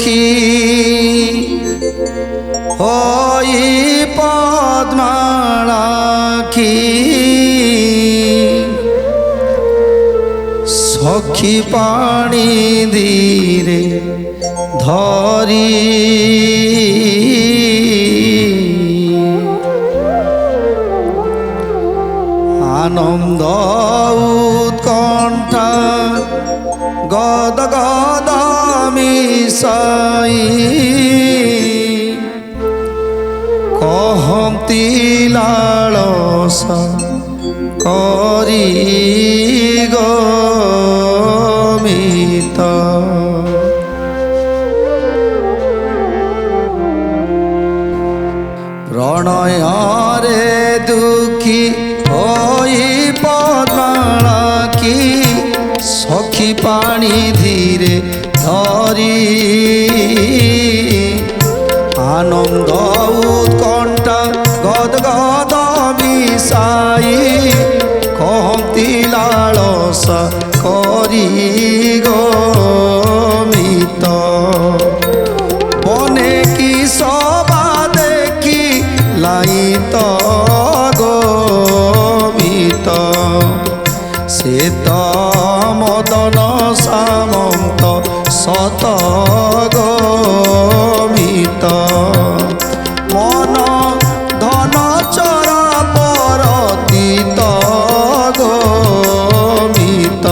দুঃখী হই পদ্মালাখি সখী পানি ধীরে ধরি আনন্দ উৎকণ্ঠা গদ গদ মিশাই কহন্তি লালসা করি গমিত প্রণয়রে দুঃখী হই পদ্মালাখি সখী পানি ধীরে ধরি আনন্দ উৎকণ্ঠা গদ গদ মিশাই কহন্তি লালসা করি গমিত বনে কি সবা দেখি লাইত গমিত সে তো মদন সামন্ত সত গমিত মন ধন চর পরতীত গমিত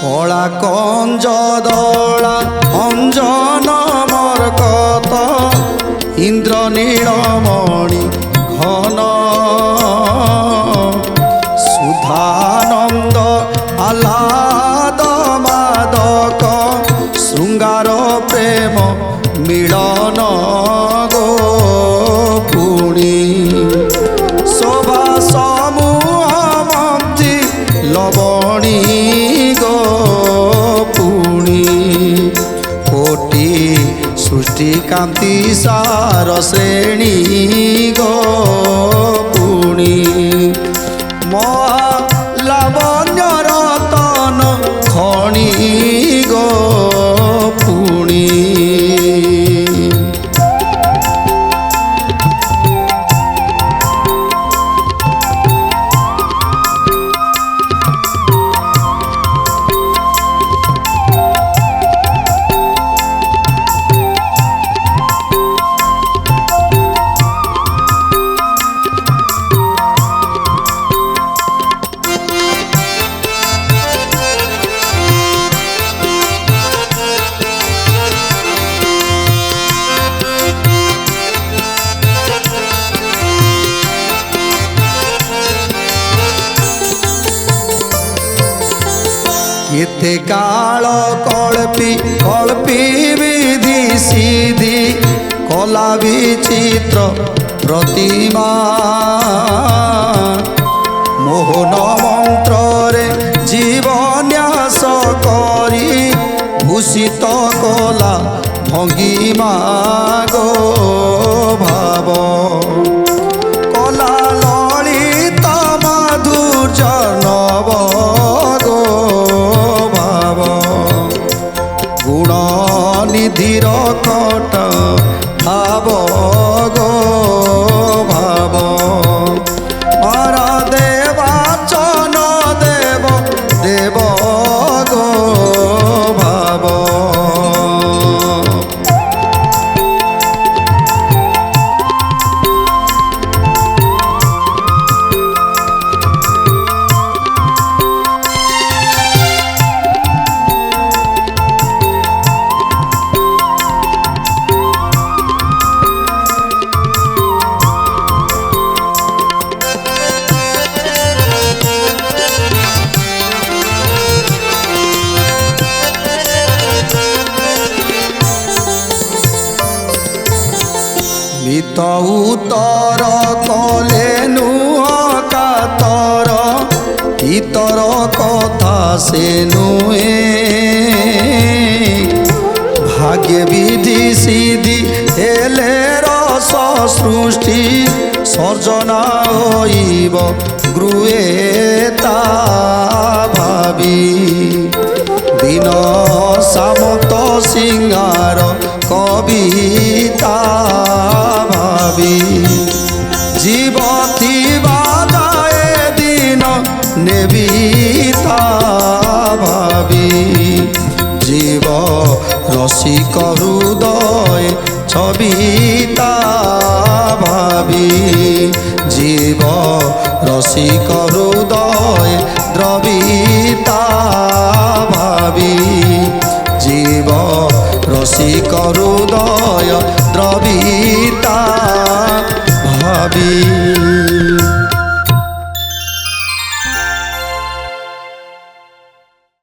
কলা কঞ্জ দলা অঞ্জন মরকত ইন্দ্র নীলমণি ঘন সুধানন্দ আহ্লাদ মাদক শৃঙ্গার প্রেম মিলন গো পুণী শোভা সমূহ মন্ত্রী লবণী গো পুণী কোটি সৃষ্টি কান্তি সার শ্রেণী গো পুণী মহালাবণ্য রতন খনি গো পুণী কেতে কাল কল্পি কল্পি বিধি সিধি কলা বিচিত্র প্রতিমা মোহন মন্ত্রে জীবন্যাস করি ভূষিত কলা ভঙ্গিমা গো ভাব কলা ললিত মাধুর্য নব গো ভাব গুণ নিধির কট ভাব গো ভাব মর দেবাচন দেব দেব গো ভাব হিত উত্তর কলে নুহ কাতর হিতর কথা সে নুহে ভাগ্যে বিধি সিদ্ধি হেলে রস সৃষ্টি সর্জনা হইব গৃহে তা ভাবি দিন সামন্ত সিংহার কবিতা ভাবি জীব থিবা যায় দিন নেবি তা ভাবি জীব রসিক হৃদয় ছবিতা ভাবি জীব রসিক হৃদয় দ্রবিতা ভাবি জীব রসিক হৃদয় দ্রবিতা ভাবি।